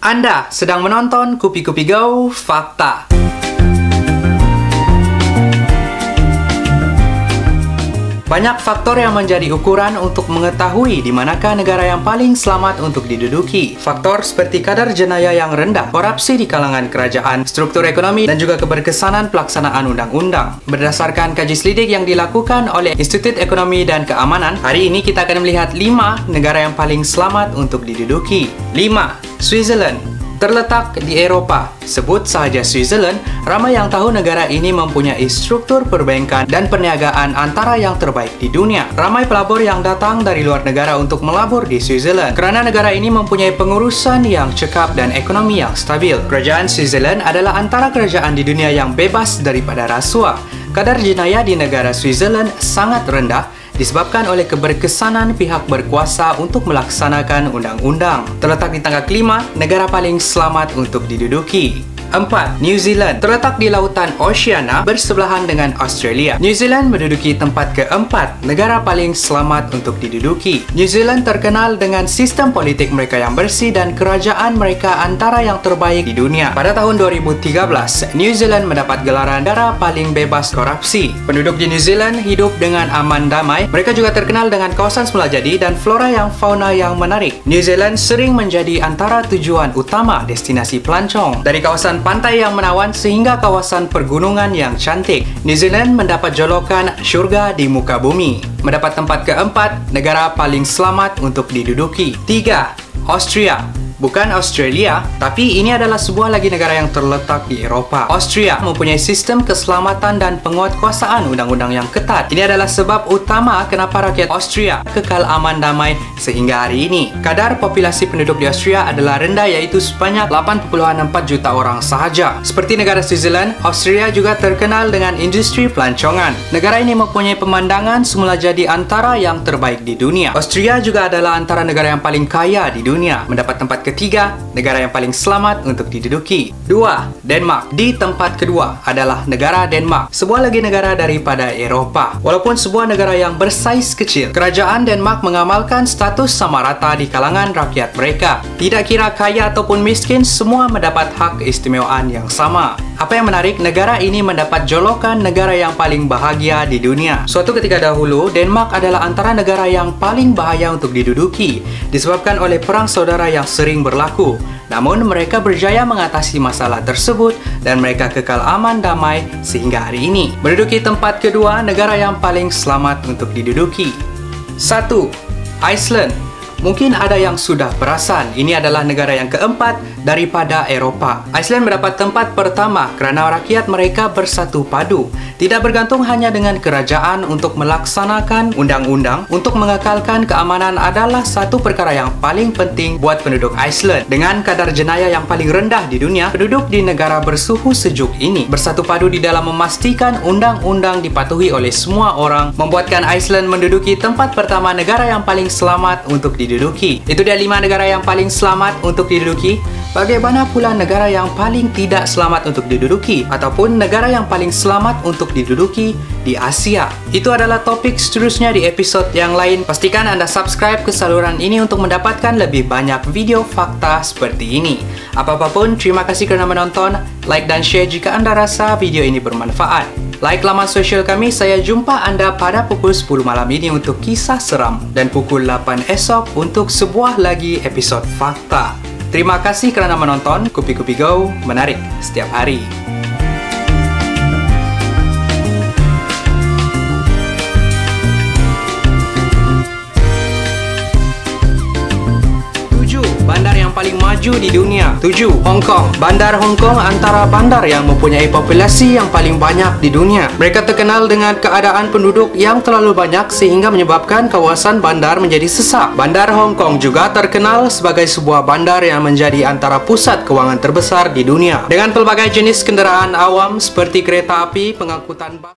Anda sedang menonton Kupi-Kupi Go Fakta. Banyak faktor yang menjadi ukuran untuk mengetahui di manakah negara yang paling selamat untuk diduduki. Faktor seperti kadar jenayah yang rendah, korupsi di kalangan kerajaan, struktur ekonomi, dan juga keberkesanan pelaksanaan undang-undang. Berdasarkan kaji selidik yang dilakukan oleh Institut Ekonomi dan Keamanan, hari ini kita akan melihat 5 negara yang paling selamat untuk diduduki. 5. Switzerland. Terletak di Eropa. Sebut sahaja Switzerland, ramai yang tahu negara ini mempunyai struktur perbankan dan perniagaan antara yang terbaik di dunia. Ramai pelabur yang datang dari luar negara untuk melabur di Switzerland kerana negara ini mempunyai pengurusan yang cekap dan ekonomi yang stabil. Kerajaan Switzerland adalah antara kerajaan di dunia yang bebas daripada rasuah. Kadar jenayah di negara Switzerland sangat rendah disebabkan oleh keberkesanan pihak berkuasa untuk melaksanakan undang-undang. Terletak di tangga kelima, negara paling selamat untuk diduduki. 4. New Zealand. Terletak di lautan Oceania bersebelahan dengan Australia. New Zealand menduduki tempat keempat, negara paling selamat untuk diduduki. New Zealand terkenal dengan sistem politik mereka yang bersih dan kerajaan mereka antara yang terbaik di dunia. Pada tahun 2013, New Zealand mendapat gelaran negara paling bebas korupsi. Penduduk di New Zealand hidup dengan aman damai. Mereka juga terkenal dengan kawasan semula jadi dan flora yang fauna yang menarik. New Zealand sering menjadi antara tujuan utama destinasi pelancong. Dari kawasan pantai yang menawan sehingga kawasan pergunungan yang cantik, New Zealand mendapat jolokan syurga di muka bumi. Mendapat tempat keempat, negara paling selamat untuk diduduki. 3. Austria. Bukan Australia, tapi ini adalah sebuah lagi negara yang terletak di Eropa. Austria mempunyai sistem keselamatan dan penguatkuasaan undang-undang yang ketat. Ini adalah sebab utama kenapa rakyat Austria kekal aman damai sehingga hari ini. Kadar populasi penduduk di Austria adalah rendah, yaitu sebanyak 8.4 juta orang sahaja. Seperti negara Switzerland, Austria juga terkenal dengan industri pelancongan. Negara ini mempunyai pemandangan semula jadi antara yang terbaik di dunia. Austria juga adalah antara negara yang paling kaya di dunia. Mendapat tempat ketiga, negara yang paling selamat untuk diduduki. 2. Denmark. Di tempat kedua adalah negara Denmark, sebuah lagi negara daripada Eropa. Walaupun sebuah negara yang bersaiz kecil, kerajaan Denmark mengamalkan status sama rata di kalangan rakyat mereka. Tidak kira kaya ataupun miskin, semua mendapat hak keistimewaan yang sama. Apa yang menarik, negara ini mendapat jolokan negara yang paling bahagia di dunia. Suatu ketika dahulu, Denmark adalah antara negara yang paling bahaya untuk diduduki disebabkan oleh perang saudara yang sering berlaku. Namun mereka berjaya mengatasi masalah tersebut dan mereka kekal aman damai sehingga hari ini. Menduduki tempat kedua, negara yang paling selamat untuk diduduki. 1. Iceland. Mungkin ada yang sudah perasan, ini adalah negara yang keempat daripada Eropa. Iceland mendapat tempat pertama kerana rakyat mereka bersatu padu. Tidak bergantung hanya dengan kerajaan untuk melaksanakan undang-undang. Untuk mengekalkan keamanan adalah satu perkara yang paling penting buat penduduk Iceland. Dengan kadar jenayah yang paling rendah di dunia, penduduk di negara bersuhu sejuk ini bersatu padu di dalam memastikan undang-undang dipatuhi oleh semua orang, membuatkan Iceland menduduki tempat pertama negara yang paling selamat untuk diduduki. Itu dia 5 negara yang paling selamat untuk diduduki. Bagaimana pula negara yang paling tidak selamat untuk diduduki ataupun negara yang paling selamat untuk diduduki di Asia? Itu adalah topik seterusnya di episod yang lain. Pastikan Anda subscribe ke saluran ini untuk mendapatkan lebih banyak video fakta seperti ini. Apapun, terima kasih kerana menonton. Like dan share jika Anda rasa video ini bermanfaat. Like laman sosial kami. Saya jumpa Anda pada pukul 10 malam ini untuk kisah seram dan pukul 8 esok untuk sebuah lagi episod fakta. Terima kasih kerana menonton Kupi-Kupi Go, menarik setiap hari. Bandar yang paling maju di dunia. 7. Hong Kong. Bandar Hong Kong antara bandar yang mempunyai populasi yang paling banyak di dunia. Mereka terkenal dengan keadaan penduduk yang terlalu banyak sehingga menyebabkan kawasan bandar menjadi sesak. Bandar Hong Kong juga terkenal sebagai sebuah bandar yang menjadi antara pusat kewangan terbesar di dunia. Dengan pelbagai jenis kenderaan awam seperti kereta api, pengangkutan